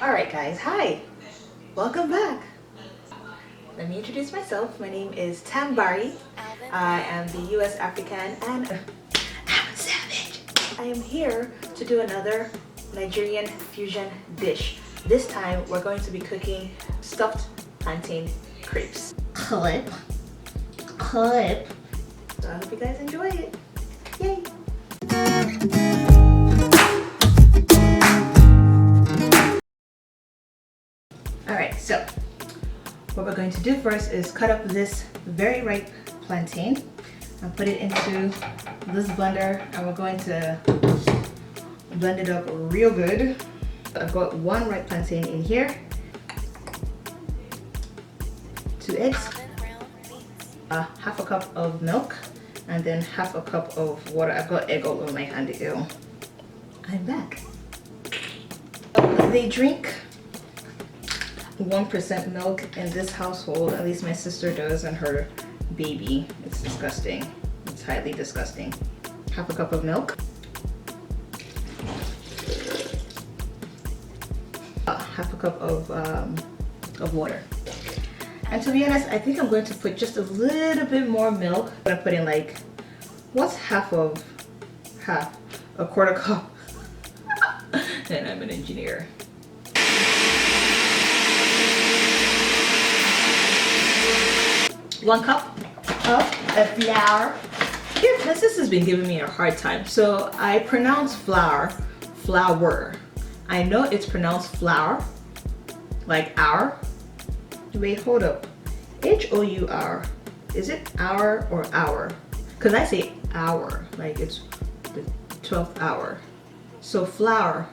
Alright guys, hi! Welcome back! Let me introduce myself. My name is Tambari. I am the US African and I'm a savage. I am here to do another Nigerian fusion dish. This time we're going to be cooking stuffed plantain crepes. Clip. So I hope you guys enjoy it. Yay! Alright, so what we're going to do first is cut up this very ripe plantain and put it into this blender, and we're going to blend it up real good. I've got one ripe plantain in here, 2 eggs, half a cup of milk, and then half a cup of water. I've got egg all over my hand. Ew. I'm back. They drink 1% milk in this household, at least my sister does, and her baby. It's disgusting. It's highly disgusting. Half a cup of milk. Half a cup of water. And to be honest, I think I'm going to put just a little bit more milk. I'm going to put in like, what's half? A quarter cup. And I'm an engineer. One cup of flour. Yeah, my sister's been giving me a hard time. So I pronounce flour. I know it's pronounced flour, like our. Wait, hold up. H-O-U-R. Is it hour or hour? Because I say hour, like it's the 12th hour. So flour.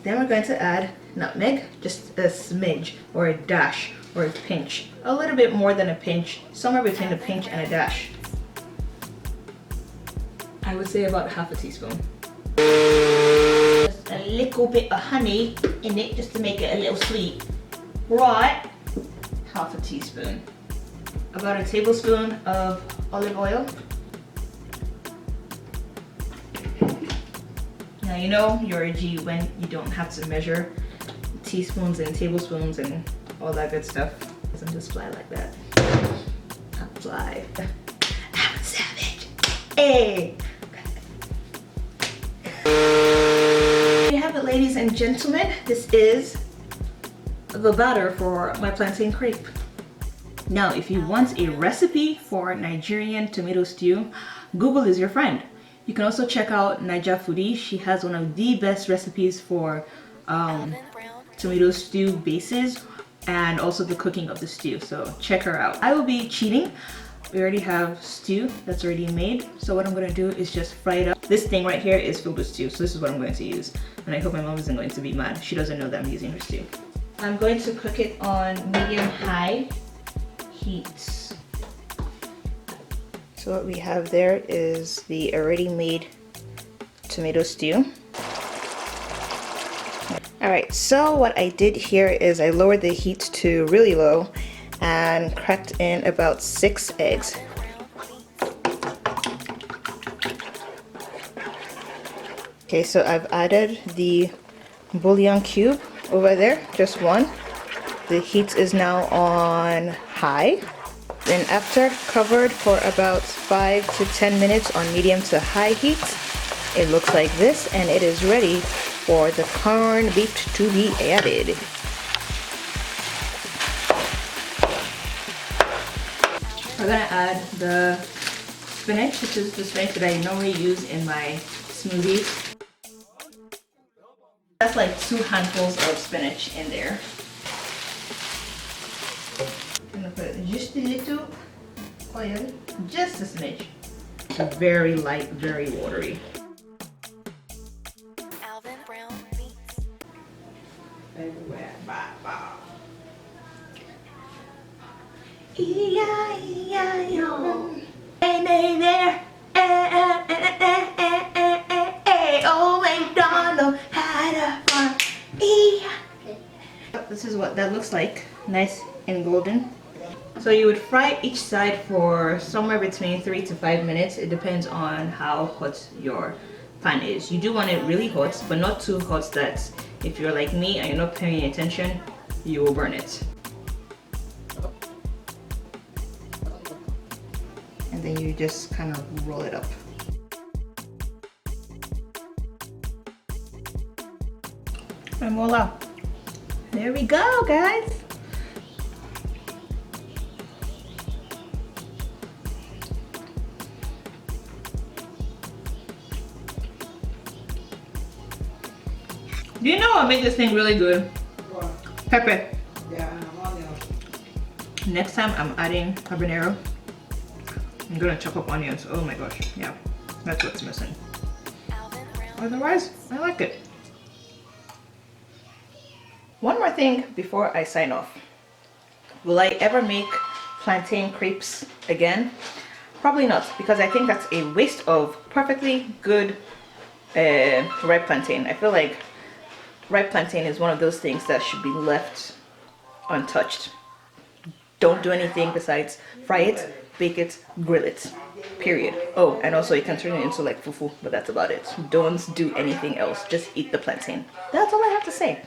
Then we're going to add nutmeg, just a smidge or a dash or a pinch. A little bit more than a pinch, somewhere between a pinch and a dash. I would say about half a teaspoon. Just a little bit of honey in it just to make it a little sweet. Right, half a teaspoon. About a tablespoon of olive oil. Now you know you're a G when you don't have to measure teaspoons and tablespoons and all that good stuff. So I'm just fly like that. I'm fly. I'm a savage. Hey! There you have it, ladies and gentlemen. This is the batter for my plantain crepe. Now, if you want a recipe for Nigerian tomato stew, Google is your friend. You can also check out Naija Foodie. She has one of the best recipes for tomato stew bases and also the cooking of the stew. So check her out. I will be cheating. We already have stew that's already made. So what I'm going to do is just fry it up. This thing right here is filled with stew. So this is what I'm going to use. And I hope my mom isn't going to be mad. She doesn't know that I'm using her stew. I'm going to cook it on medium-high heat. So what we have there is the already made tomato stew. Alright, so what I did here is I lowered the heat to really low and cracked in about 6 eggs. Okay, so I've added the bouillon cube over there, just one. The heat is now on high. Then after covered for about 5 to 10 minutes on medium to high heat, it looks like this, and it is ready for the corned beef to be added. We're gonna add the spinach, which is the spinach that I normally use in my smoothies. That's like 2 handfuls of spinach in there. I'm gonna put just a little oil, just a smidge. It's very light, very watery. Everywhere, E-I-E-I-O. Hey, hey there. Oh, McDonald had a farm. This is what that looks like. Nice and golden. So you would fry each side for somewhere between 3 to 5 minutes. It depends on how hot your pan is. You do want it really hot, but not too hot that if you're like me and you're not paying attention, you will burn it. And then you just kind of roll it up. And voila. There we go, guys. Do you know what makes this thing really good? What? Pepper. Yeah, onion. Next time I'm adding habanero, I'm gonna chop up onions. Oh my gosh, yeah, that's what's missing. Otherwise, I like it. One more thing before I sign off. Will I ever make plantain crepes again? Probably not, because I think that's a waste of perfectly good ripe plantain. I feel like ripe plantain is one of those things that should be left untouched. Don't do anything besides fry it, bake it, grill it, period. Oh, and also you can turn it into like fufu, but that's about it. Don't do anything else, just eat the plantain. That's all I have to say.